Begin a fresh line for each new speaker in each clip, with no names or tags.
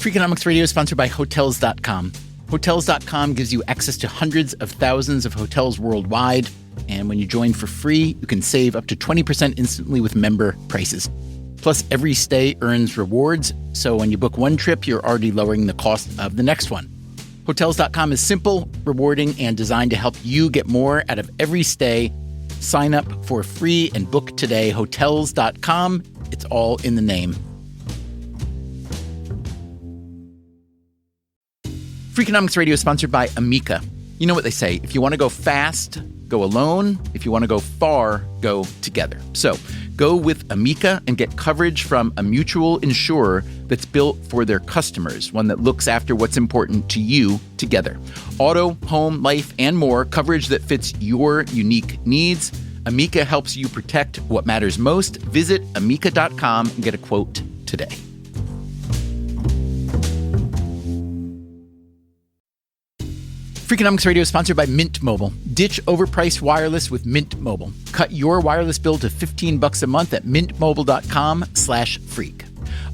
Freakonomics Radio is sponsored by Hotels.com. Hotels.com gives you access to hundreds of thousands of hotels worldwide. And when you join for free, you can save up to 20% instantly with member prices. Plus, every stay earns rewards. So when you book one trip, you're already lowering the cost of the next one. Hotels.com is simple, rewarding, and designed to help you get more out of every stay. Sign up for free and book today. Hotels.com. It's all in the name. Freakonomics Radio is sponsored by Amica. You know what they say, if you want to go fast, go alone. If you want to go far, go together. So go with Amica and get coverage from a mutual insurer that's built for their customers, one that looks after what's important to you together. Auto, home, life, and more, coverage that fits your unique needs. Amica helps you protect what matters most. Visit amica.com and get a quote today. Freakonomics Radio is sponsored by Mint Mobile. Ditch overpriced wireless with Mint Mobile. Cut your wireless bill to $15 a month at mintmobile.com/freak.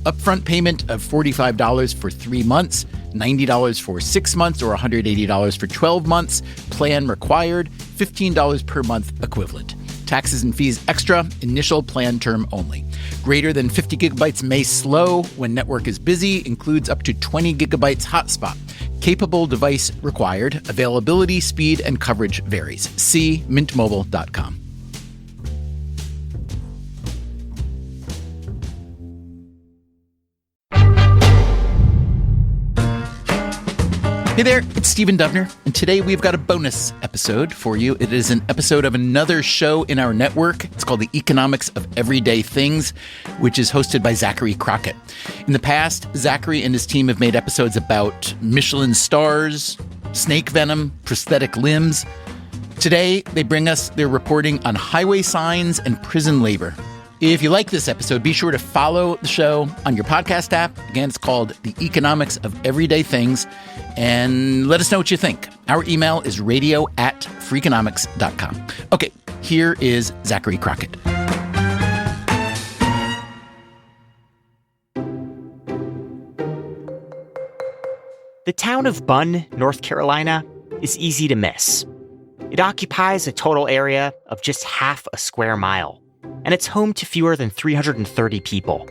Upfront payment of $45 for 3 months, $90 for 6 months, or $180 for 12 months. Plan required, $15 per month equivalent. Taxes and fees extra, initial plan term only. Greater than 50 gigabytes may slow when network is busy, includes up to 20 gigabytes hotspot. Capable device required. Availability, speed, and coverage varies. See mintmobile.com. Hey there, it's Stephen Dubner, and today we've got a bonus episode for you. It is an episode of another show in our network. It's called The Economics of Everyday Things, which is hosted by Zachary Crockett. In the past, Zachary and his team have made episodes about Michelin stars, snake venom, prosthetic limbs. Today, they bring us their reporting on highway signs and prison labor. If you like this episode, be sure to follow the show on your podcast app. Again, it's called The Economics of Everyday Things. And let us know what you think. Our email is radio@freakonomics.com. Okay, here is Zachary Crockett.
The town of Bunn, North Carolina, is easy to miss. It occupies a total area of just half a square mile, and it's home to fewer than 330 people.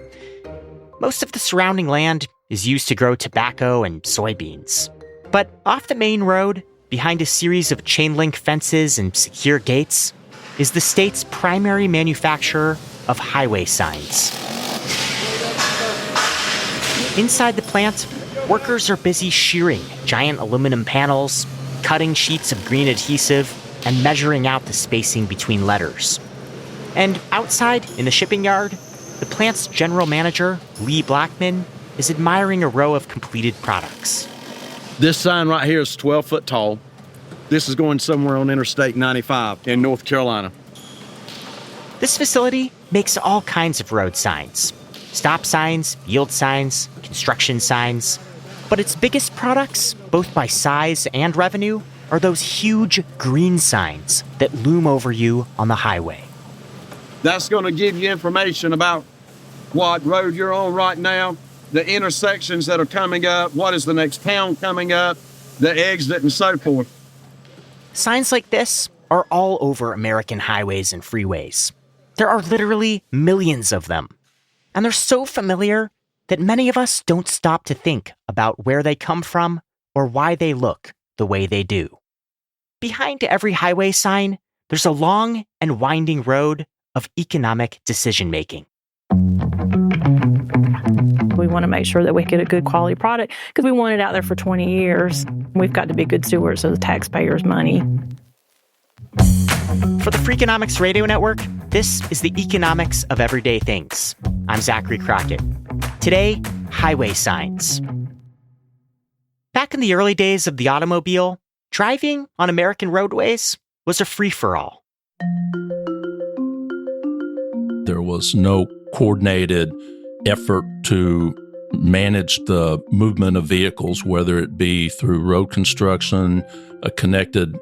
Most of the surrounding land is used to grow tobacco and soybeans. But off the main road, behind a series of chain-link fences and secure gates, is the state's primary manufacturer of highway signs. Inside the plant, workers are busy shearing giant aluminum panels, cutting sheets of green adhesive, and measuring out the spacing between letters. And outside, in the shipping yard, the plant's general manager, Lee Blackman, is admiring a row of completed products.
This sign right here is 12 foot tall. This is going somewhere on Interstate 95 in North Carolina.
This facility makes all kinds of road signs. Stop signs, yield signs, construction signs. But its biggest products, both by size and revenue, are those huge green signs that loom over you on the highway.
That's going to give you information about what road you're on right now, the intersections that are coming up, what is the next town coming up, the exit, and so forth.
Signs like this are all over American highways and freeways. There are literally millions of them. And they're so familiar that many of us don't stop to think about where they come from or why they look the way they do. Behind every highway sign, there's a long and winding road of economic decision-making.
We want to make sure that we get a good quality product because we want it out there for 20 years. We've got to be good stewards of the taxpayers' money.
For the Freakonomics Radio Network, this is the Economics of Everyday Things. I'm Zachary Crockett. Today, highway signs. Back in the early days of the automobile, driving on American roadways was a free-for-all.
There was no coordinated effort to manage the movement of vehicles, whether it be through road construction, a connected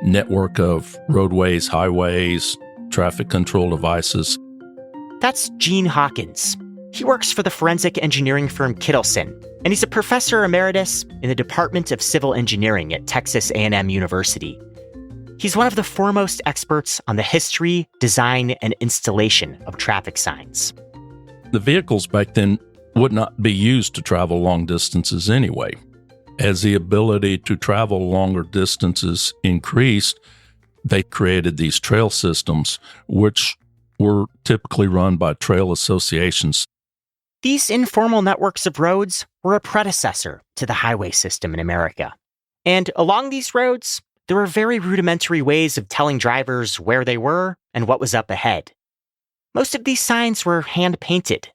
network of roadways, highways, traffic control devices.
That's Gene Hawkins. He works for the forensic engineering firm Kittleson, and he's a professor emeritus in the Department of Civil Engineering at Texas A&M University. He's one of the foremost experts on the history, design, and installation of traffic signs.
The vehicles back then would not be used to travel long distances anyway. As the ability to travel longer distances increased, they created these trail systems, which were typically run by trail associations.
These informal networks of roads were a predecessor to the highway system in America. And along these roads, there were very rudimentary ways of telling drivers where they were and what was up ahead. Most of these signs were hand-painted.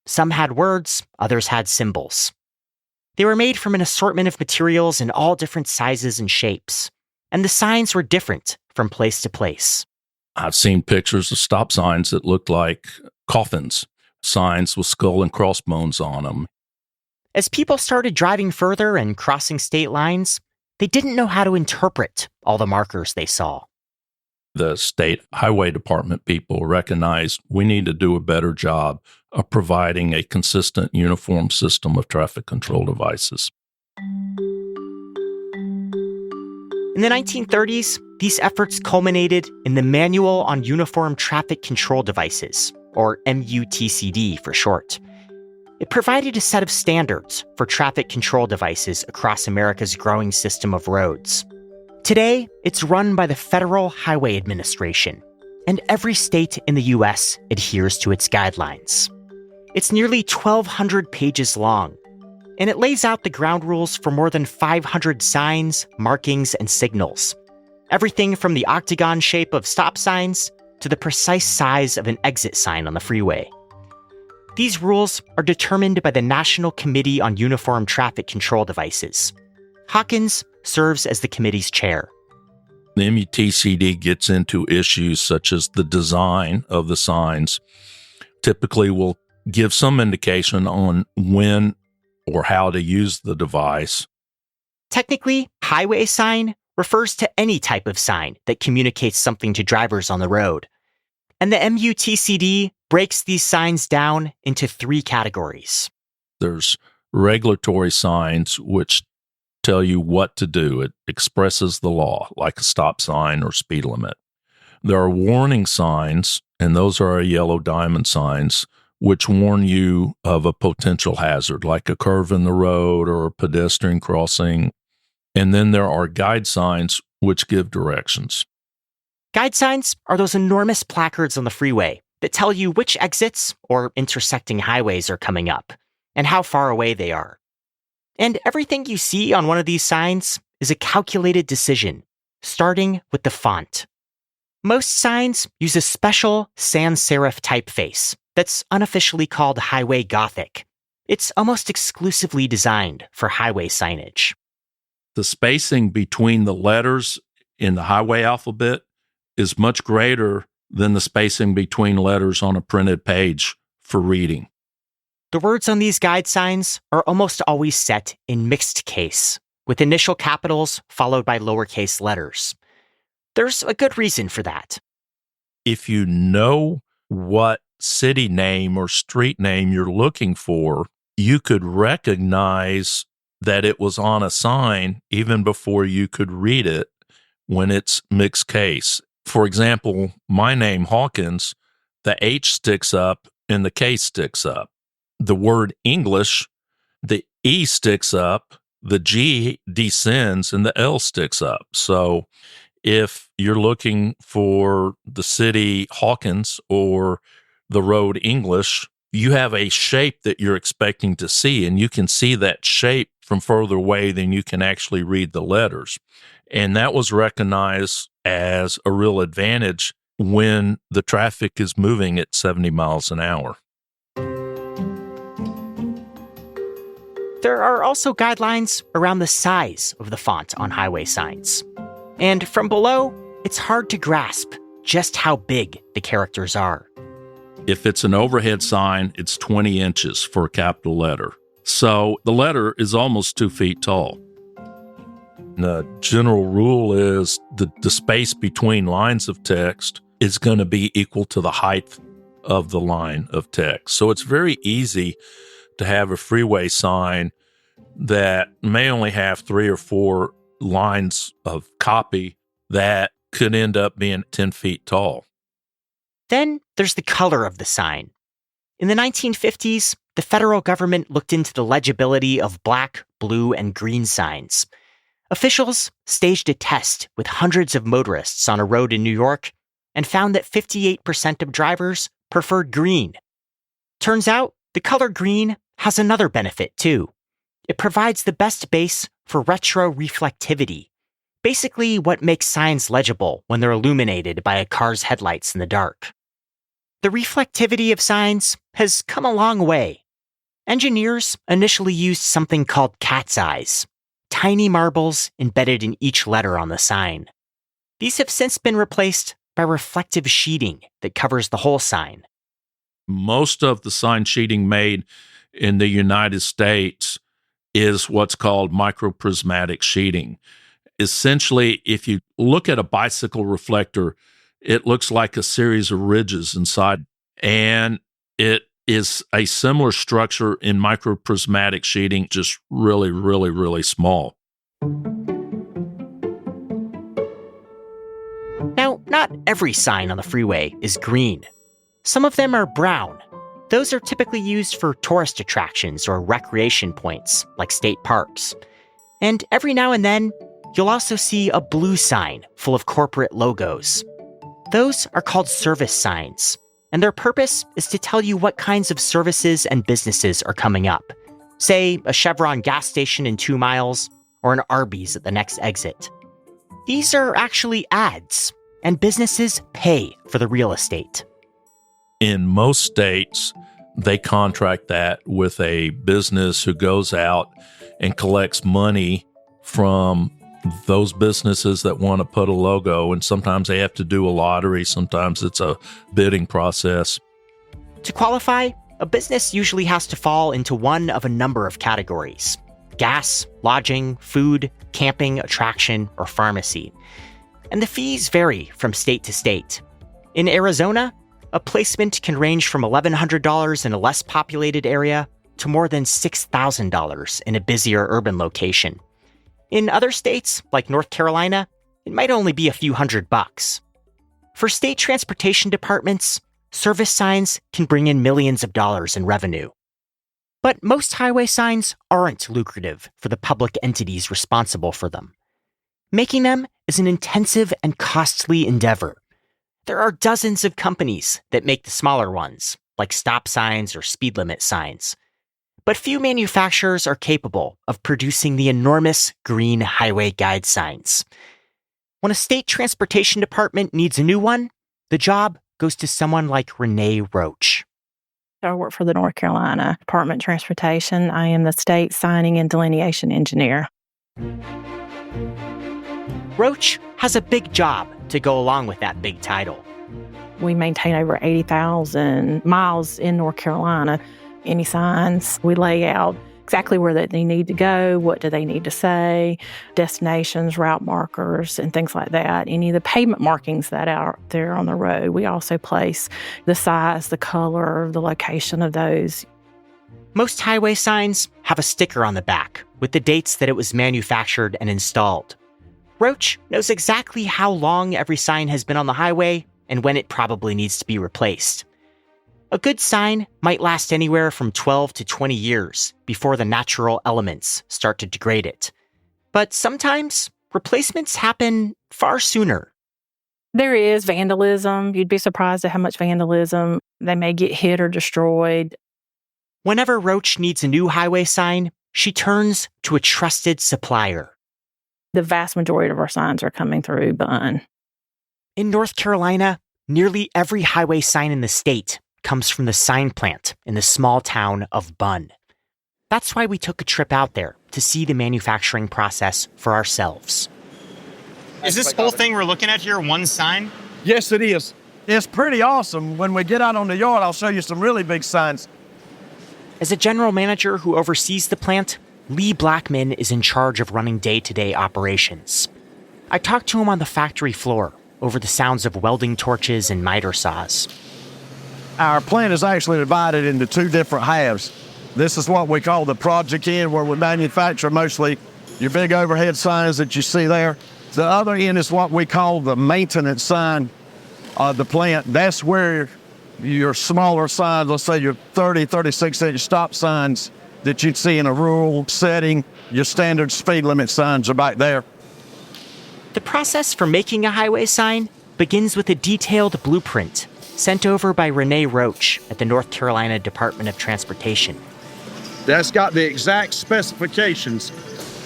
Some had words, others had symbols. They were made from an assortment of materials in all different sizes and shapes, and the signs were different from place to place.
I've seen pictures of stop signs that looked like coffins, signs with skull and crossbones on them.
As people started driving further and crossing state lines, they didn't know how to interpret all the markers they saw.
The state highway department people recognized we need to do a better job of providing a consistent, uniform system of traffic control devices.
In the 1930s, these efforts culminated in the Manual on Uniform Traffic Control Devices, or MUTCD for short. It provided a set of standards for traffic control devices across America's growing system of roads. Today, it's run by the Federal Highway Administration, and every state in the U.S. adheres to its guidelines. It's nearly 1,200 pages long, and it lays out the ground rules for more than 500 signs, markings, and signals. Everything from the octagon shape of stop signs to the precise size of an exit sign on the freeway. These rules are determined by the National Committee on Uniform Traffic Control Devices. Hawkins serves as the committee's chair.
The MUTCD gets into issues such as the design of the signs. Typically will give some indication on when or how to use the device.
Technically, highway sign refers to any type of sign that communicates something to drivers on the road. And the MUTCD breaks these signs down into 3 categories.
There's regulatory signs, which tell you what to do. It expresses the law, like a stop sign or speed limit. There are warning signs, and those are yellow diamond signs, which warn you of a potential hazard, like a curve in the road or a pedestrian crossing. And then there are guide signs, which give directions.
Guide signs are those enormous placards on the freeway that tell you which exits or intersecting highways are coming up and how far away they are. And everything you see on one of these signs is a calculated decision, starting with the font. Most signs use a special sans serif typeface that's unofficially called Highway Gothic. It's almost exclusively designed for highway signage.
The spacing between the letters in the highway alphabet is much greater than the spacing between letters on a printed page for reading.
The words on these guide signs are almost always set in mixed case, with initial capitals followed by lowercase letters. There's a good reason for that.
If you know what city name or street name you're looking for, you could recognize that it was on a sign even before you could read it when it's mixed case. For example, my name, Hawkins, the H sticks up and the K sticks up. The word English, the E sticks up, the G descends, and the L sticks up. So if you're looking for the city Hawkins or the road English, you have a shape that you're expecting to see, and you can see that shape from further away than you can actually read the letters. And that was recognized as a real advantage when the traffic is moving at 70 miles an hour.
There are also guidelines around the size of the font on highway signs. And from below, it's hard to grasp just how big the characters are.
If it's an overhead sign, it's 20 inches for a capital letter. So the letter is almost 2 feet tall. The general rule is the space between lines of text is going to be equal to the height of the line of text. So it's very easy to have a freeway sign that may only have 3 or 4 lines of copy that could end up being 10 feet tall.
Then there's the color of the sign. In the 1950s, the federal government looked into the legibility of black, blue, and green signs. Officials staged a test with hundreds of motorists on a road in New York and found that 58% of drivers preferred green. Turns out, the color green has another benefit too. It provides the best base for retroreflectivity, basically what makes signs legible when they're illuminated by a car's headlights in the dark. The reflectivity of signs has come a long way. Engineers initially used something called cat's eyes, tiny marbles embedded in each letter on the sign. These have since been replaced by reflective sheeting that covers the whole sign.
Most of the sign sheeting made in the United States is what's called microprismatic sheeting. Essentially, if you look at a bicycle reflector, it looks like a series of ridges inside, and it is a similar structure in microprismatic sheeting, just really, really, really small.
Now, not every sign on the freeway is green. Some of them are brown. Those are typically used for tourist attractions or recreation points, like state parks. And every now and then, you'll also see a blue sign full of corporate logos. Those are called service signs, and their purpose is to tell you what kinds of services and businesses are coming up. Say, a Chevron gas station in 2 miles, or an Arby's at the next exit. These are actually ads, and businesses pay for the real estate.
In most states, they contract that with a business who goes out and collects money from those businesses that want to put a logo, and sometimes they have to do a lottery, sometimes it's a bidding process.
To qualify, a business usually has to fall into one of a number of categories: gas, lodging, food, camping, attraction, or pharmacy. And the fees vary from state to state. In Arizona, a placement can range from $1,100 in a less populated area to more than $6,000 in a busier urban location. In other states, like North Carolina, it might only be a few $100. For state transportation departments, service signs can bring in millions of dollars in revenue. But most highway signs aren't lucrative for the public entities responsible for them. Making them is an intensive and costly endeavor. There are dozens of companies that make the smaller ones, like stop signs or speed limit signs. But few manufacturers are capable of producing the enormous green highway guide signs. When a state transportation department needs a new one, the job goes to someone like Renee Roach.
I work for the North Carolina Department of Transportation. I am the state signing and delineation engineer.
Roach has a big job to go along with that big title.
We maintain over 80,000 miles in North Carolina. Any signs, we lay out exactly where they need to go, what do they need to say, destinations, route markers, and things like that. Any of the pavement markings that are there on the road, we also place the size, the color, the location of those.
Most highway signs have a sticker on the back with the dates that it was manufactured and installed. Roach knows exactly how long every sign has been on the highway and when it probably needs to be replaced. A good sign might last anywhere from 12 to 20 years before the natural elements start to degrade it. But sometimes replacements happen far sooner.
There is vandalism. You'd be surprised at how much vandalism. They may get hit or destroyed.
Whenever Roach needs a new highway sign, she turns to a trusted supplier.
The vast majority of our signs are coming through Bunn.
In North Carolina, nearly every highway sign in the state comes from the sign plant in the small town of Bunn. That's why we took a trip out there to see the manufacturing process for ourselves.
Is this whole thing we're looking at here one sign?
Yes, it is. It's pretty awesome. When we get out on the yard, I'll show you some really big signs.
As a general manager who oversees the plant, Lee Blackman is in charge of running day-to-day operations. I talked to him on the factory floor over the sounds of welding torches and miter saws.
Our plant is actually divided into 2 different halves. This is what we call the project end, where we manufacture mostly your big overhead signs that you see there. The other end is what we call the maintenance sign of the plant. That's where your smaller signs, let's say your 30, 36-inch stop signs that you'd see in a rural setting, your standard speed limit signs are back there.
The process for making a highway sign begins with a detailed blueprint sent over by Renee Roach at the North Carolina Department of Transportation.
That's got the exact specifications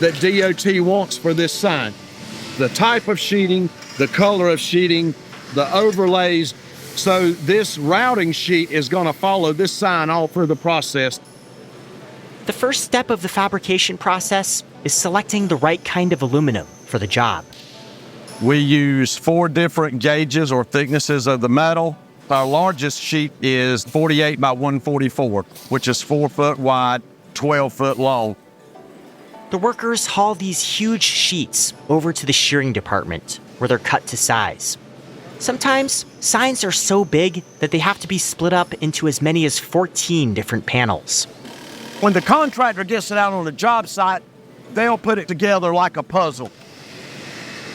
that DOT wants for this sign. The type of sheeting, the color of sheeting, the overlays. So this routing sheet is going to follow this sign all through the process.
The first step of the fabrication process is selecting the right kind of aluminum for the job.
We use 4 different gauges or thicknesses of the metal. Our largest sheet is 48 by 144, which is 4 foot wide, 12 foot long.
The workers haul these huge sheets over to the shearing department, where they're cut to size. Sometimes, signs are so big that they have to be split up into as many as 14 different panels.
When the contractor gets it out on the job site, they'll put it together like a puzzle.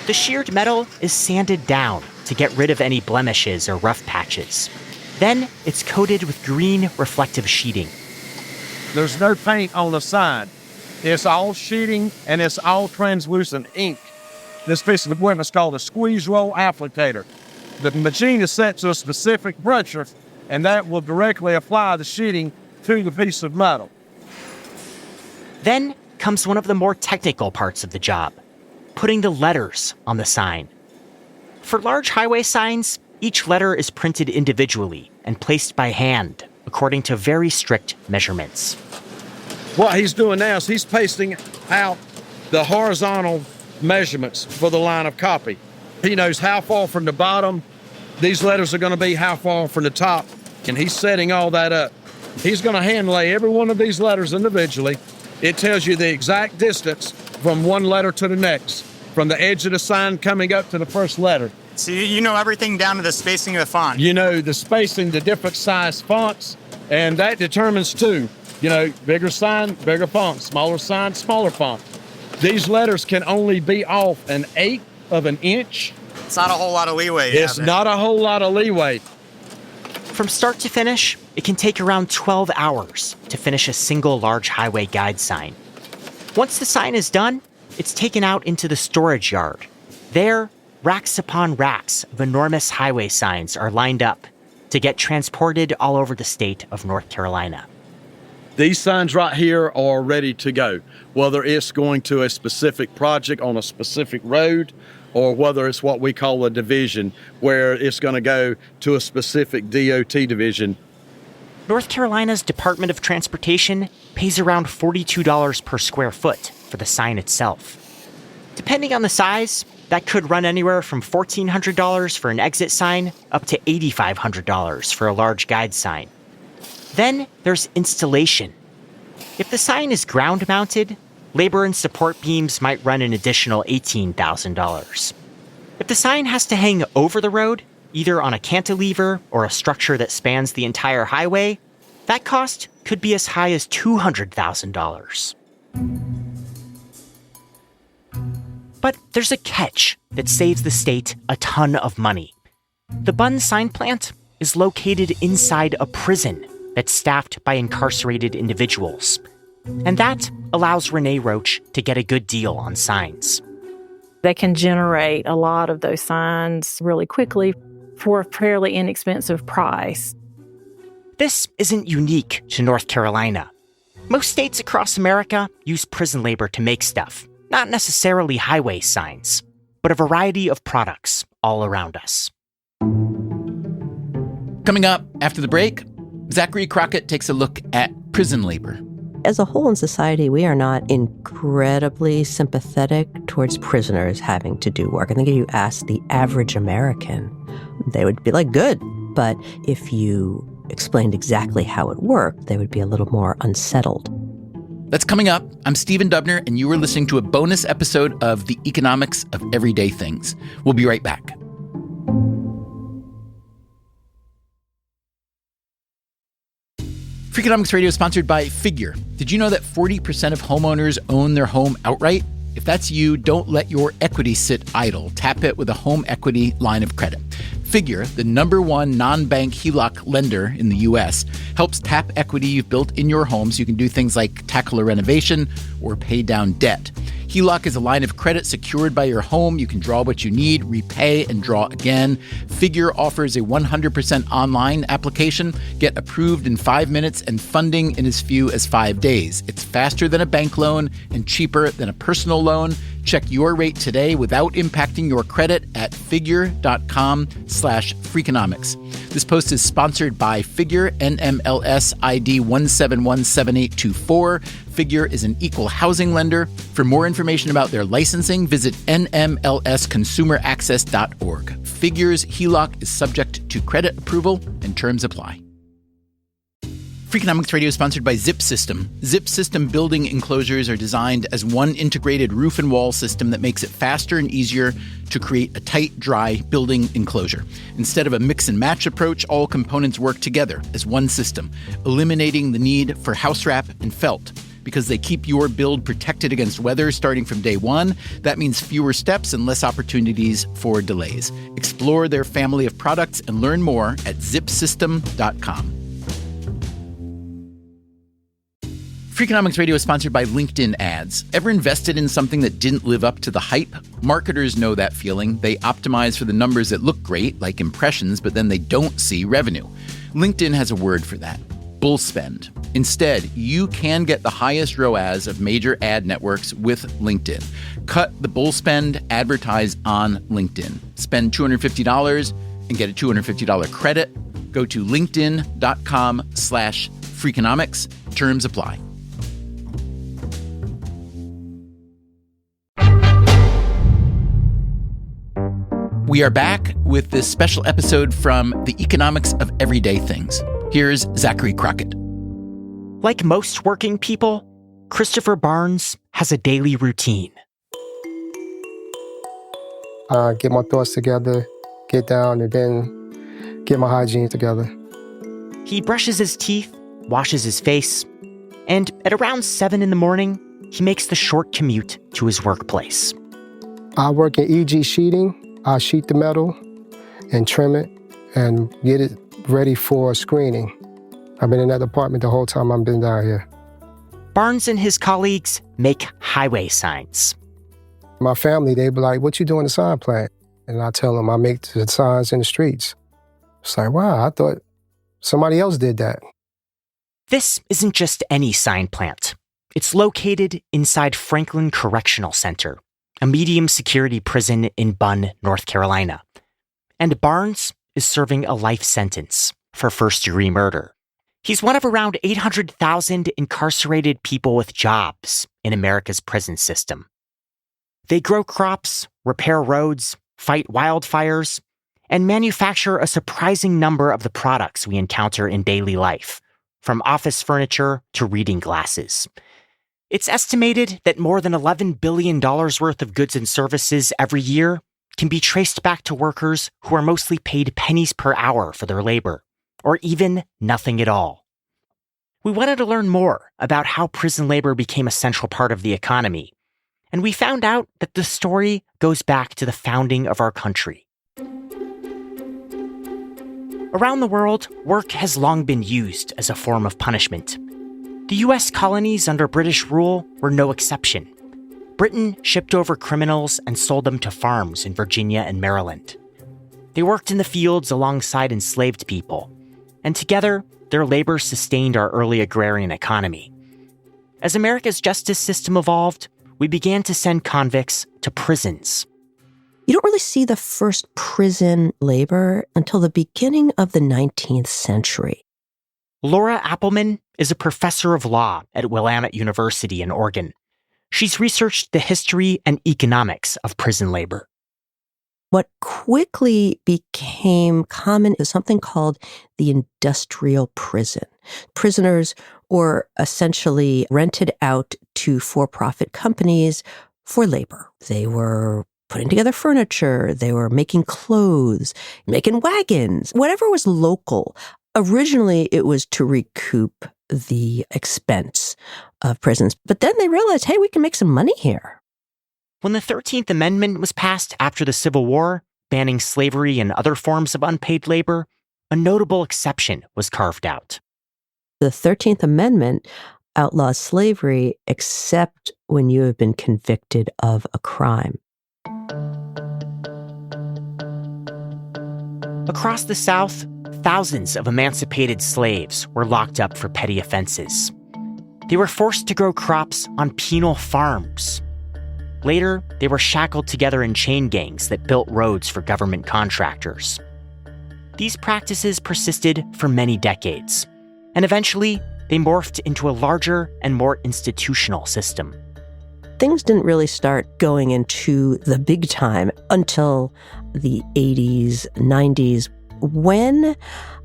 The sheared metal is sanded down to get rid of any blemishes or rough patches. Then it's coated with green reflective sheeting.
There's no paint on the sign. It's all sheeting and it's all translucent ink. This piece of equipment is called a squeeze roll applicator. The machine is set to a specific pressure, and that will directly apply the sheeting to the piece of metal.
Then comes one of the more technical parts of the job, putting the letters on the sign. For large highway signs, each letter is printed individually and placed by hand according to very strict measurements.
What he's doing now is he's pasting out the horizontal measurements for the line of copy. He knows how far from the bottom these letters are going to be, how far from the top, and he's setting all that up. He's going to hand lay every one of these letters individually. It tells you the exact distance from one letter to the next, from the edge of the sign coming up to the first letter.
So you know everything down to the spacing of the font.
You know the spacing, the different size fonts, and that determines too. You know, bigger sign, bigger font, smaller sign, smaller font. These letters can only be off 1/8 of an inch.
It's not a whole lot of leeway.
It's not a whole lot of leeway.
From start to finish, it can take around 12 hours to finish a single large highway guide sign. Once the sign is done, it's taken out into the storage yard. There, racks upon racks of enormous highway signs are lined up to get transported all over the state of North Carolina.
These signs right here are ready to go, whether it's going to a specific project on a specific road or whether it's what we call a division, where it's going to go to a specific DOT division.
North Carolina's Department of Transportation pays around $42 per square foot for the sign itself. Depending on the size, that could run anywhere from $1,400 for an exit sign up to $8,500 for a large guide sign. Then there's installation. If the sign is ground-mounted, labor and support beams might run an additional $18,000. If the sign has to hang over the road, either on a cantilever or a structure that spans the entire highway, that cost could be as high as $200,000. But there's a catch that saves the state a ton of money. The Bunn sign plant is located inside a prison that's staffed by incarcerated individuals. And that allows Renee Roach to get a good deal on signs.
They can generate a lot of those signs really quickly for a fairly inexpensive price.
This isn't unique to North Carolina. Most states across America use prison labor to make stuff, not necessarily highway signs, but a variety of products all around us.
Coming up after the break, Zachary Crockett takes a look at prison labor.
As a whole in society, we are not incredibly sympathetic towards prisoners having to do work. I think if you ask the average American, they would be like, good. But if you explained exactly how it worked, they would be a little more unsettled.
That's coming up. I'm Stephen Dubner, and you are listening to a bonus episode of The Economics of Everyday Things. We'll be right back. Freakonomics Radio is sponsored by Figure. Did you know that 40% of homeowners own their home outright? If that's you, don't let your equity sit idle. Tap it with a home equity line of credit. Figure, the #1 non-bank HELOC lender in the U.S., helps tap equity you've built in your home so you can do things like tackle a renovation or pay down debt. HELOC is a line of credit secured by your home. You can draw what you need, repay, and draw again. Figure offers a 100% online application. Get approved in 5 minutes and funding in as few as 5 days. It's faster than a bank loan and cheaper than a personal loan. Check your rate today without impacting your credit at figure.com/Freakonomics. This post is sponsored by Figure, NMLS ID 1717824. Figure is an equal housing lender. For more information about their licensing, visit nmlsconsumeraccess.org. Figure's HELOC is subject to credit approval and terms apply. Freakonomics Radio is sponsored by Zip System. Zip System building enclosures are designed as one integrated roof and wall system that makes it faster and easier to create a tight, dry building enclosure. Instead of a mix and match approach, all components work together as one system, eliminating the need for house wrap and felt. Because they keep your build protected against weather starting from day one, that means fewer steps and less opportunities for delays. Explore their family of products and learn more at zipsystem.com. Freakonomics Radio is sponsored by LinkedIn Ads. Ever invested in something that didn't live up to the hype? Marketers know that feeling. They optimize for the numbers that look great, like impressions, but then they don't see revenue. LinkedIn has a word for that: bull spend. Instead, you can get the highest ROAS of major ad networks with LinkedIn. Cut the bull spend, advertise on LinkedIn. Spend $250 and get a $250 credit. Go to linkedin.com/Freakonomics. Terms apply. We are back with this special episode from The Economics of Everyday Things. Here's Zachary Crockett.
Like most working people, Christopher Barnes has a daily routine.
Get my thoughts together, get down, and then get my hygiene together.
He brushes his teeth, washes his face, and at around 7 in the morning, he makes the short commute to his workplace.
I work in EG sheeting. I sheet the metal and trim it and get it ready for screening. I've been in that department the whole time I've been down here.
Barnes and his colleagues make highway signs.
My family, they be like, "What you doing the sign plant?" And I tell them I make the signs in the streets. It's like, wow, I thought somebody else did that.
This isn't just any sign plant. It's located inside Franklin Correctional Center, a medium-security prison in Bunn, North Carolina. And Barnes is serving a life sentence for first-degree murder. He's one of around 800,000 incarcerated people with jobs in America's prison system. They grow crops, repair roads, fight wildfires, and manufacture a surprising number of the products we encounter in daily life, from office furniture to reading glasses. It's estimated that more than $11 billion worth of goods and services every year can be traced back to workers who are mostly paid pennies per hour for their labor, or even nothing at all. We wanted to learn more about how prison labor became a central part of the economy, and we found out that the story goes back to the founding of our country. Around the world, work has long been used as a form of punishment. The U.S. colonies under British rule were no exception. Britain shipped over criminals and sold them to farms in Virginia and Maryland. They worked in the fields alongside enslaved people, and together, their labor sustained our early agrarian economy. As America's justice system evolved, we began to send convicts to prisons.
You don't really see the first prison labor until the beginning of the 19th century.
Laura Appelman is a professor of law at Willamette University in Oregon. She's researched the history and economics of prison labor.
What quickly became common is something called the industrial prison. Prisoners were essentially rented out to for-profit companies for labor. They were putting together furniture, they were making clothes, making wagons, whatever was local. Originally, it was to recoup the expense of prisons. But then they realized, hey, we can make some money here.
When the 13th Amendment was passed after the Civil War, banning slavery and other forms of unpaid labor, a notable exception was carved out.
The 13th Amendment outlaws slavery except when you have been convicted of a crime.
Across the South, thousands of emancipated slaves were locked up for petty offenses. They were forced to grow crops on penal farms. Later, they were shackled together in chain gangs that built roads for government contractors. These practices persisted for many decades, and eventually they morphed into a larger and more institutional system.
Things didn't really start going into the big time until the 80s, 90s, when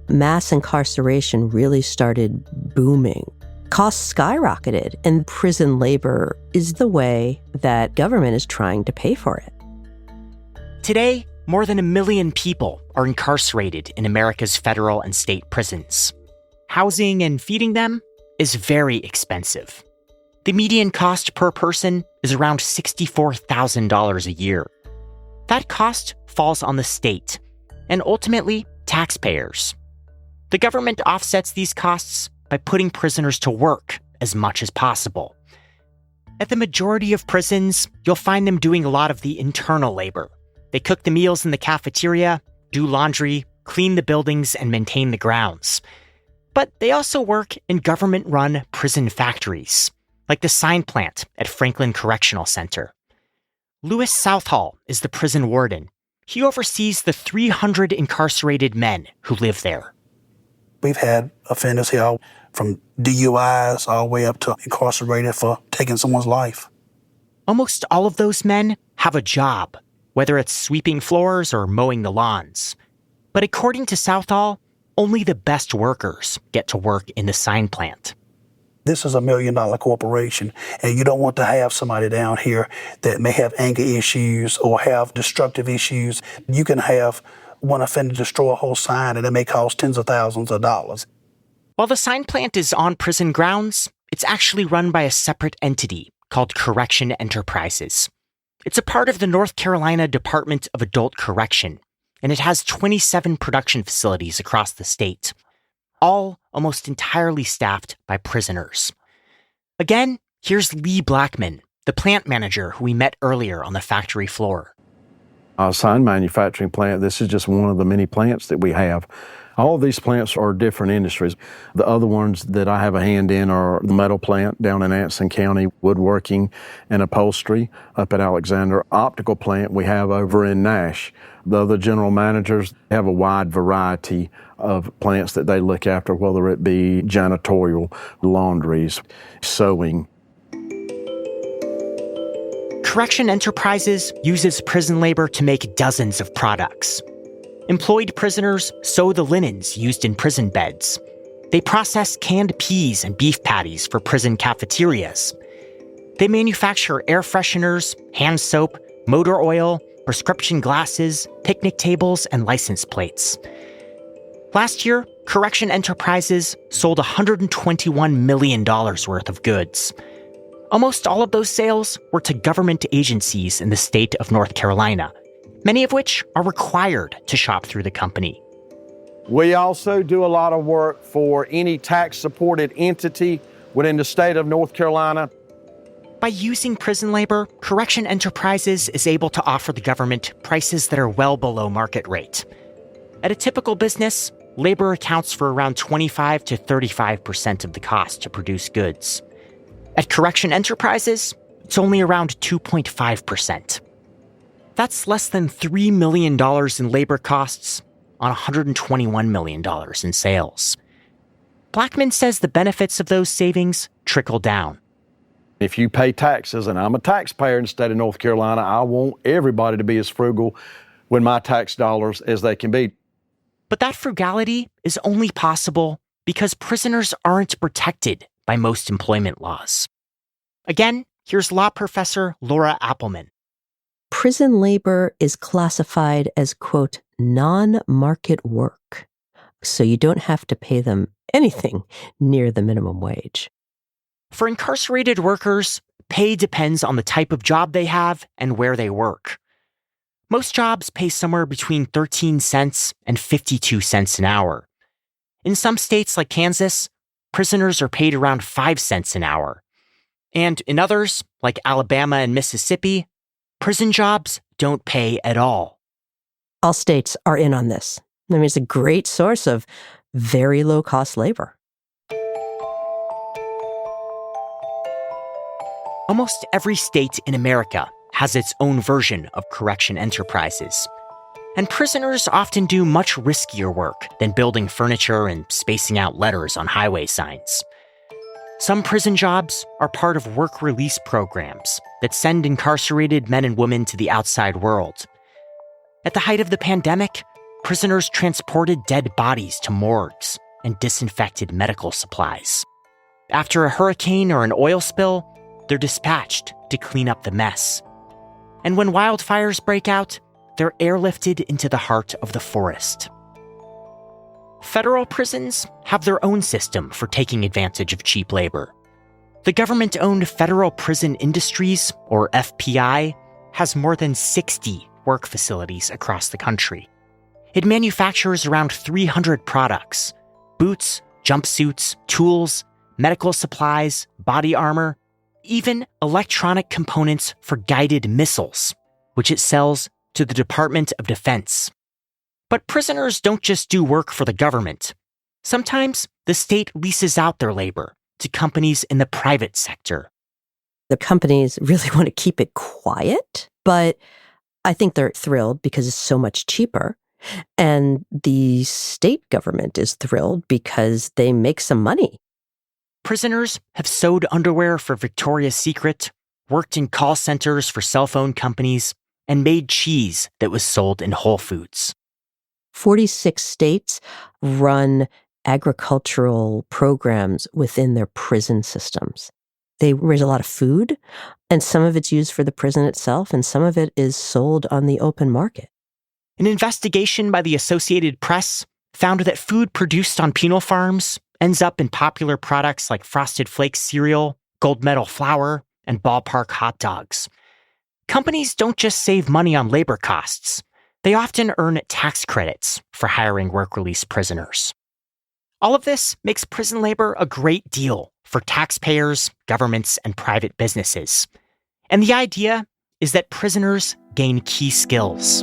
mass incarceration really started booming. Costs skyrocketed, and prison labor is the way that government is trying to pay for it.
Today, more than 1 million people are incarcerated in America's federal and state prisons. Housing and feeding them is very expensive. The median cost per person is around $64,000 a year. That cost falls on the state, and ultimately, taxpayers. The government offsets these costs by putting prisoners to work as much as possible. At the majority of prisons, you'll find them doing a lot of the internal labor. They cook the meals in the cafeteria, do laundry, clean the buildings, and maintain the grounds. But they also work in government-run prison factories, like the sign plant at Franklin Correctional Center. Louis Southall is the prison warden. He oversees the 300 incarcerated men who live there.
We've had offenders here from DUIs all the way up to incarcerated for taking someone's life.
Almost all of those men have a job, whether it's sweeping floors or mowing the lawns. But according to Southall, only the best workers get to work in the sign plant.
This is $1 million corporation, and you don't want to have somebody down here that may have anger issues or have destructive issues. You can have one offender destroy a whole sign, and it may cost tens of thousands of dollars.
While the sign plant is on prison grounds, it's actually run by a separate entity called Correction Enterprises. It's a part of the North Carolina Department of Adult Correction, and it has 27 production facilities across the state, all almost entirely staffed by prisoners. Again, here's Lee Blackman, the plant manager who we met earlier on the factory floor.
Our sign manufacturing plant, this is just one of the many plants that we have. All of these plants are different industries. The other ones that I have a hand in are the metal plant down in Anson County, woodworking and upholstery up at Alexander, optical plant we have over in Nash. The other general managers have a wide variety of plants that they look after, whether it be janitorial, laundries, sewing.
Correction Enterprises uses prison labor to make dozens of products. Employed prisoners sew the linens used in prison beds. They process canned peas and beef patties for prison cafeterias. They manufacture air fresheners, hand soap, motor oil, prescription glasses, picnic tables, and license plates. Last year, Correction Enterprises sold $121 million worth of goods. Almost all of those sales were to government agencies in the state of North Carolina, many of which are required to shop through the company.
We also do a lot of work for any tax-supported entity within the state of North Carolina.
By using prison labor, Correction Enterprises is able to offer the government prices that are well below market rate. At a typical business, labor accounts for around 25 to 35% of the cost to produce goods. At Correction Enterprises, it's only around 2.5%. That's less than $3 million in labor costs on $121 million in sales. Blackman says the benefits of those savings trickle down.
If you pay taxes, and I'm a taxpayer in the state of North Carolina, I want everybody to be as frugal with my tax dollars as they can be.
But that frugality is only possible because prisoners aren't protected by most employment laws. Again, here's law professor Laura Appelman.
Prison labor is classified as, quote, non-market work. so you don't have to pay them anything near the minimum wage.
For incarcerated workers, pay depends on the type of job they have and where they work. Most jobs pay somewhere between 13 cents and 52 cents an hour. In some states like Kansas, prisoners are paid around 5 cents an hour. And in others, like Alabama and Mississippi, prison jobs don't pay at all.
All states are in on this. I mean, it's a great source of very low-cost labor.
Almost every state in America has its own version of correction enterprises. And prisoners often do much riskier work than building furniture and spacing out letters on highway signs. Some prison jobs are part of work release programs that send incarcerated men and women to the outside world. At the height of the pandemic, prisoners transported dead bodies to morgues and disinfected medical supplies. After a hurricane or an oil spill, they're dispatched to clean up the mess. And when wildfires break out, they're airlifted into the heart of the forest. Federal prisons have their own system for taking advantage of cheap labor. The government-owned Federal Prison Industries, or FPI, has more than 60 work facilities across the country. It manufactures around 300 products: boots, jumpsuits, tools, medical supplies, body armor, even electronic components for guided missiles, which it sells to the Department of Defense. But prisoners don't just do work for the government. Sometimes the state leases out their labor to companies in the private sector.
The companies really want to keep it quiet, but I think they're thrilled because it's so much cheaper. And the state government is thrilled because they make some money.
Prisoners have sewed underwear for Victoria's Secret, worked in call centers for cell phone companies, and made cheese that was sold in Whole Foods.
46 states run agricultural programs within their prison systems. They raise a lot of food, and some of it's used for the prison itself, and some of it is sold on the open market.
An investigation by the Associated Press found that food produced on penal farms ends up in popular products like Frosted Flakes cereal, Gold Medal flour, and ballpark hot dogs. Companies don't just save money on labor costs. They often earn tax credits for hiring work-release prisoners. All of this makes prison labor a great deal for taxpayers, governments, and private businesses. And the idea is that prisoners gain key skills.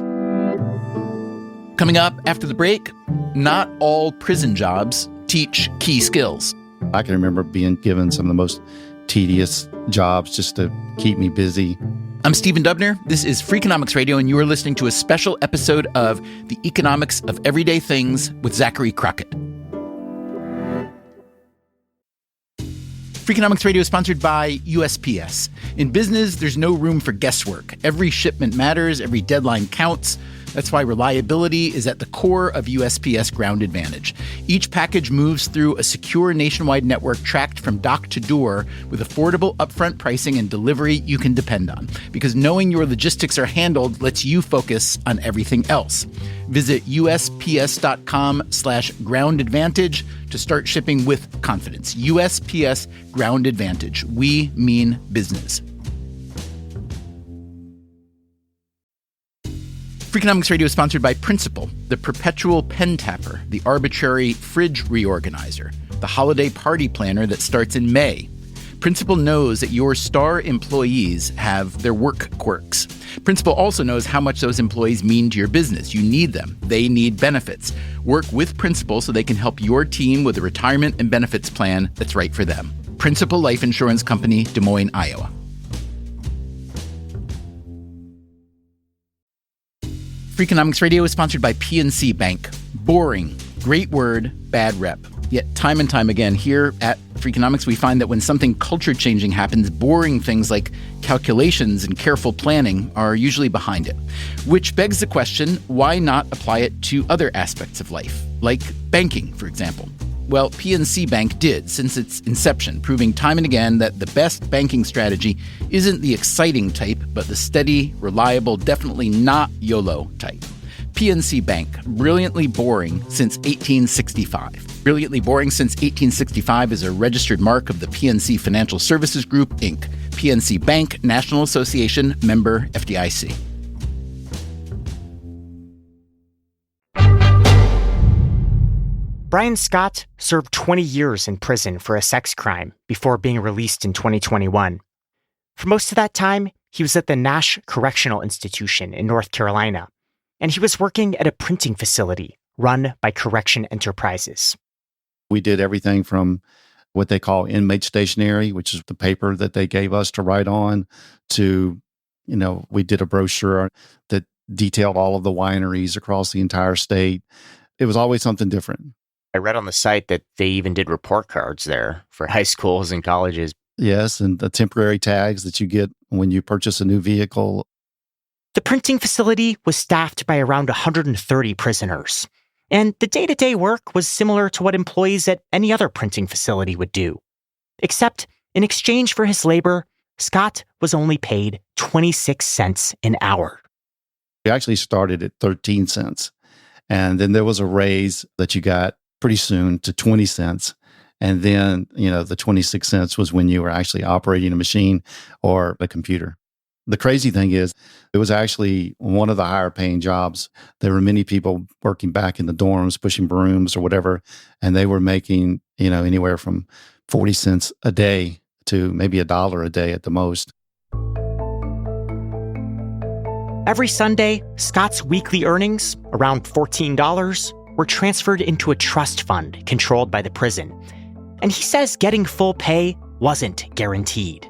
Coming up after the break, not all prison jobs teach key skills.
I can remember being given some of the most tedious jobs just to keep me busy.
I'm Stephen Dubner. This is Freakonomics Radio, and you are listening to a special episode of The Economics of Everyday Things with Zachary Crockett. Freakonomics Radio is sponsored by USPS. In business, there's no room for guesswork. Every shipment matters, every deadline counts. That's why reliability is at the core of USPS Ground Advantage. Each package moves through a secure nationwide network tracked from dock to door with affordable upfront pricing and delivery you can depend on. Because knowing your logistics are handled lets you focus on everything else. Visit USPS.com/Ground Advantage to start shipping with confidence. USPS Ground Advantage. We mean business. Freakonomics Radio is sponsored by Principal, the perpetual pen tapper, the arbitrary fridge reorganizer, the holiday party planner that starts in May. Principal knows that your star employees have their work quirks. Principal also knows how much those employees mean to your business. You need them. They need benefits. Work with Principal so they can help your team with a retirement and benefits plan that's right for them. Principal Life Insurance Company, Des Moines, Iowa. Freakonomics Radio is sponsored by PNC Bank. Boring, great word, bad rep. Yet time and time again here at Freakonomics, we find that when something culture-changing happens, boring things like calculations and careful planning are usually behind it. Which begs the question, why not apply it to other aspects of life, like banking, for example? Well, PNC Bank did since its inception, proving time and again that the best banking strategy isn't the exciting type, but the steady, reliable, definitely not YOLO type. PNC Bank, brilliantly boring since 1865. Brilliantly boring since 1865 is a registered mark of the PNC Financial Services Group, Inc. PNC Bank, National Association, member FDIC.
Brian Scott served 20 years in prison for a sex crime before being released in 2021. For most of that time, he was at the Nash Correctional Institution in North Carolina, and he was working at a printing facility run by Correction Enterprises.
We did everything from what they call inmate stationery, which is the paper that they gave us to write on, to, we did a brochure that detailed all of the wineries across the entire state. It was always something different.
I read on the site that they even did report cards there for high schools and colleges.
Yes, and the temporary tags that you get when you purchase a new vehicle.
The printing facility was staffed by around 130 prisoners, and the day-to-day work was similar to what employees at any other printing facility would do. Except, in exchange for his labor, Scott was only paid 26 cents an hour.
We actually started at 13 cents, and then there was a raise that you got pretty soon to 20 cents. And then, the 26 cents was when you were actually operating a machine or a computer. The crazy thing is, it was actually one of the higher paying jobs. There were many people working back in the dorms, pushing brooms or whatever, and they were making, anywhere from 40 cents a day to maybe $1 a day at the most.
Every Sunday, Scott's weekly earnings, around $14, were transferred into a trust fund controlled by the prison. And he says getting full pay wasn't guaranteed.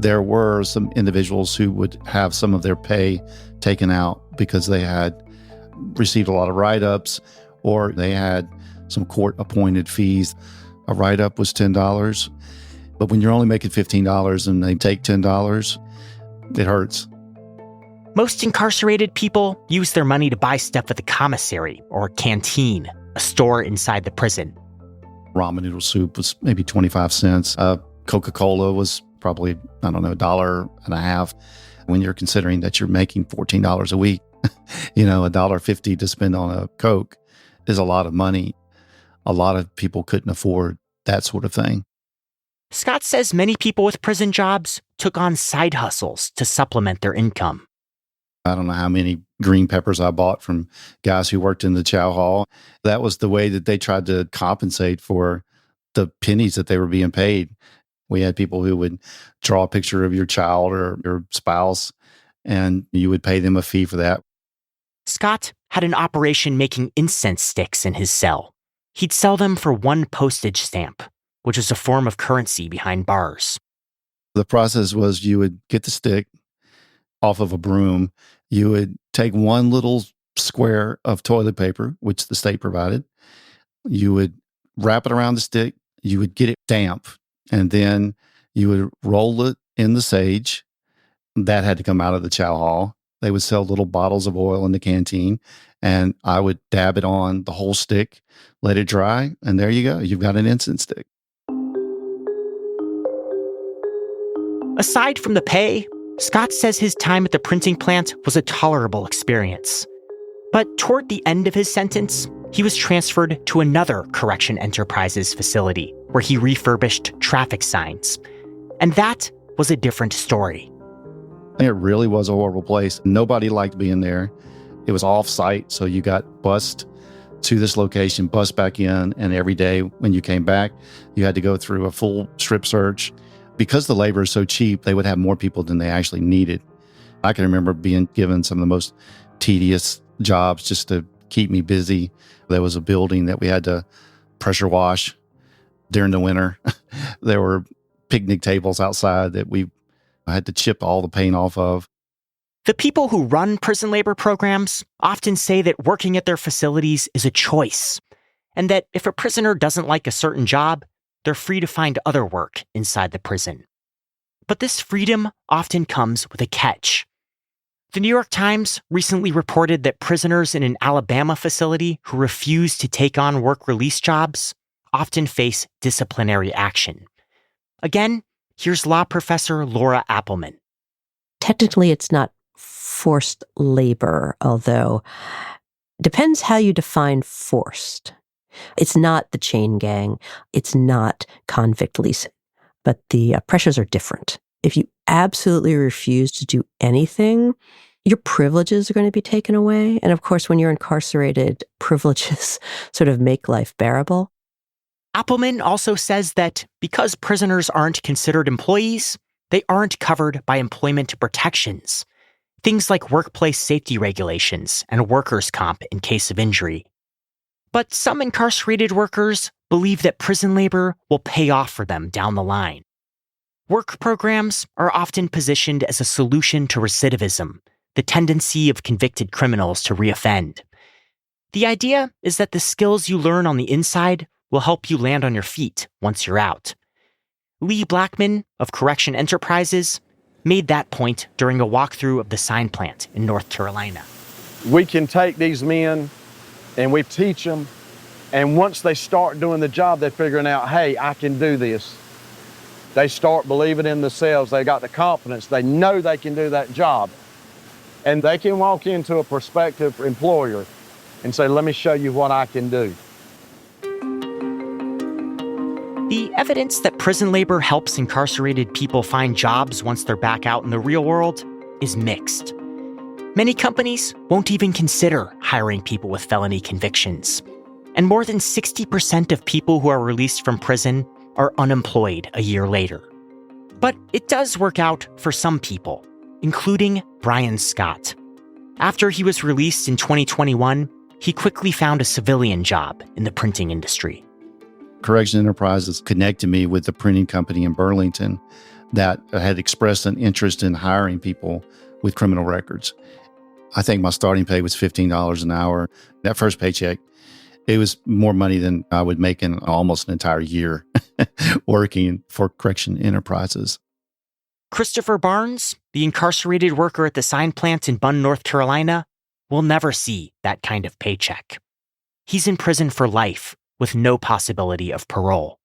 There were some individuals who would have some of their pay taken out because they had received a lot of write-ups or they had some court-appointed fees. A write-up was $10, but when you're only making $15 and they take $10, it hurts.
Most incarcerated people use their money to buy stuff at the commissary or canteen, a store inside the prison.
Ramen noodle soup was maybe 25 cents. Coca-Cola was probably, $1.50. When you're considering that you're making $14 a week, $1.50 to spend on a Coke is a lot of money. A lot of people couldn't afford that sort of thing.
Scott says many people with prison jobs took on side hustles to supplement their income.
I don't know how many green peppers I bought from guys who worked in the chow hall. That was the way that they tried to compensate for the pennies that they were being paid. We had people who would draw a picture of your child or your spouse, and you would pay them a fee for that.
Scott had an operation making incense sticks in his cell. He'd sell them for 1 postage stamp, which was a form of currency behind bars.
The process was you would get the stick off of a broom. You would take one little square of toilet paper, which the state provided. You would wrap it around the stick. You would get it damp, and then you would roll it in the sage. That had to come out of the chow hall. They would sell little bottles of oil in the canteen, and I would dab it on the whole stick, let it dry, and there you go. You've got an incense stick.
Aside from the pay, Scott says his time at the printing plant was a tolerable experience. But toward the end of his sentence, he was transferred to another Correction Enterprises facility where he refurbished traffic signs. And that was a different story.
It really was a horrible place. Nobody liked being there. It was off-site, so you got bussed to this location, bussed back in, and every day when you came back, you had to go through a full strip search. Because the labor is so cheap, they would have more people than they actually needed. I can remember being given some of the most tedious jobs just to keep me busy. There was a building that we had to pressure wash during the winter. There were picnic tables outside that we had to chip all the paint off of.
The people who run prison labor programs often say that working at their facilities is a choice, and that if a prisoner doesn't like a certain job, they're free to find other work inside the prison. But this freedom often comes with a catch. The New York Times recently reported that prisoners in an Alabama facility who refuse to take on work release jobs often face disciplinary action. Again, here's law professor Laura Appelman.
Technically, it's not forced labor, although depends how you define forced. It's not the chain gang. It's not convict leasing, but the pressures are different. If you absolutely refuse to do anything, your privileges are going to be taken away. And of course, when you're incarcerated, privileges sort of make life bearable.
Appelman also says that because prisoners aren't considered employees, they aren't covered by employment protections. Things like workplace safety regulations and workers' comp in case of injury. But some incarcerated workers believe that prison labor will pay off for them down the line. Work programs are often positioned as a solution to recidivism, the tendency of convicted criminals to reoffend. The idea is that the skills you learn on the inside will help you land on your feet once you're out. Lee Blackman of Correction Enterprises made that point during a walkthrough of the sign plant in North Carolina.
We can take these men and we teach them, and once they start doing the job, they're figuring out, hey, I can do this. They start believing in themselves. They got the confidence. They know they can do that job. And they can walk into a prospective employer and say, let me show you what I can do.
The evidence that prison labor helps incarcerated people find jobs once they're back out in the real world is mixed. Many companies won't even consider hiring people with felony convictions. And more than 60% of people who are released from prison are unemployed a year later. But it does work out for some people, including Brian Scott. After he was released in 2021, he quickly found a civilian job in the printing industry.
Correctional Enterprises connected me with the printing company in Burlington that had expressed an interest in hiring people with criminal records. I think my starting pay was $15 an hour. That first paycheck, it was more money than I would make in almost an entire year working for Correctional Enterprises.
Christopher Barnes, the incarcerated worker at the sign plant in Bunn, North Carolina, will never see that kind of paycheck. He's in prison for life with no possibility of parole.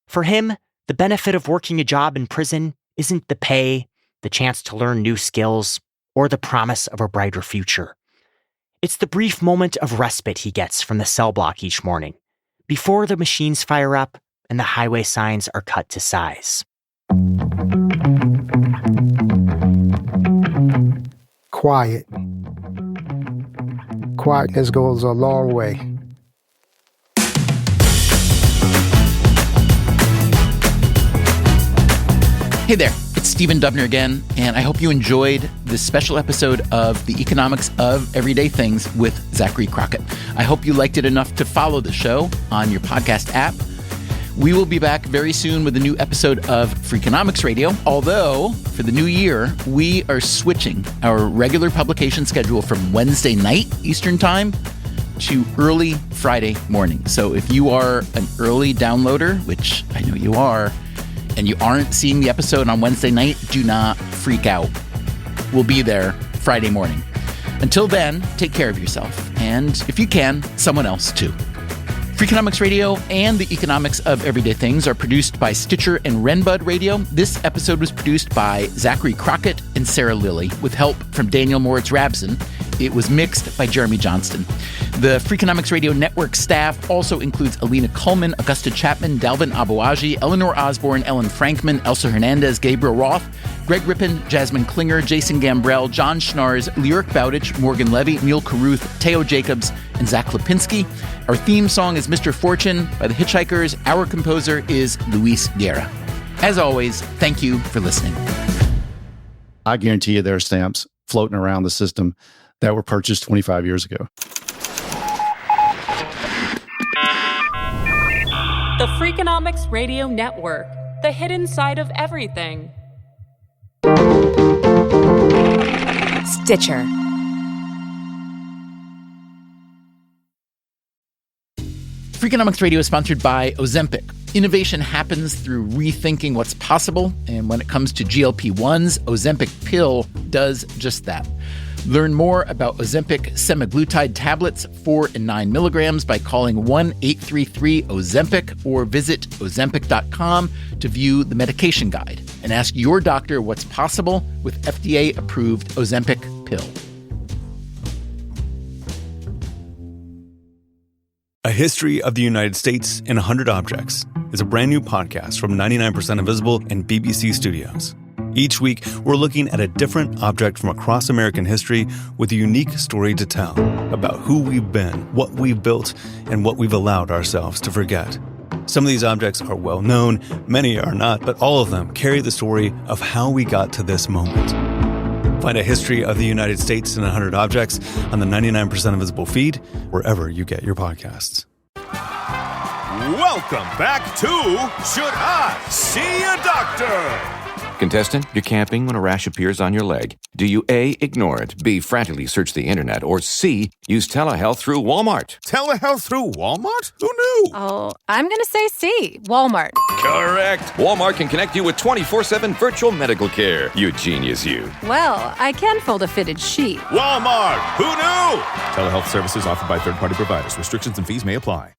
For him, the benefit of working a job in prison isn't the pay, the chance to learn new skills, or the promise of a brighter future. It's the brief moment of respite he gets from the cell block each morning, before the machines fire up and the highway signs are cut to size.
Quiet. Quietness goes a long way.
Hey there, it's Stephen Dubner again, and I hope you enjoyed this special episode of The Economics of Everyday Things with Zachary Crockett. I hope you liked it enough to follow the show on your podcast app. We will be back very soon with a new episode of Freakonomics Radio, although for the new year, we are switching our regular publication schedule from Wednesday night Eastern Time to early Friday morning. So if you are an early downloader, which I know you are, and you aren't seeing the episode on Wednesday night, do not freak out. We'll be there Friday morning. Until then, take care of yourself. And if you can, someone else too. Freakonomics Radio and the Economics of Everyday Things are produced by Stitcher and Renbud Radio. This episode was produced by Zachary Crockett and Sarah Lilly, with help from Daniel Moritz-Rabson. It was mixed by Jeremy Johnston. The Freakonomics Radio Network staff also includes Alina Kuhlman, Augusta Chapman, Dalvin Abuaji, Eleanor Osborne, Ellen Frankman, Elsa Hernandez, Gabriel Roth, Greg Rippin, Jasmine Klinger, Jason Gambrell, John Schnars, Lyric Bowditch, Morgan Levy, Neil Carruth, Teo Jacobs, and Zach Lipinski. Our theme song is Mr. Fortune by the Hitchhikers. Our composer is Luis Guerra. As always, thank you for listening.
I guarantee you there are stamps floating around the system that were purchased 25 years ago.
The Freakonomics Radio Network, the hidden side of everything.
Stitcher.
Freakonomics Radio is sponsored by Ozempic. Innovation happens through rethinking what's possible, and when it comes to GLP-1s, Ozempic pill does just that. Learn more about Ozempic semaglutide tablets, 4 and 9 milligrams, by calling 1-833-OZEMPIC or visit Ozempic.com to view the medication guide and ask your doctor what's possible with FDA-approved Ozempic pill.
A History of the United States in 100 Objects is a brand new podcast from 99% Invisible and BBC Studios. Each week, we're looking at a different object from across American history with a unique story to tell about who we've been, what we've built, and what we've allowed ourselves to forget. Some of these objects are well known, many are not, but all of them carry the story of how we got to this moment. Find A History of the United States in 100 Objects on the 99% Invisible feed, wherever you get your podcasts.
Welcome back to Should I See a Doctor?
Contestant, you're camping when a rash appears on your leg. Do you A, ignore it, B, frantically search the internet, or C, use telehealth through Walmart?
Telehealth through Walmart? Who knew?
Oh, I'm going to say C, Walmart.
Correct. Walmart can connect you with 24/7 virtual medical care. You genius, you.
Well, I can fold a fitted sheet.
Walmart. Who knew? Telehealth services offered by third-party providers. Restrictions and fees may apply.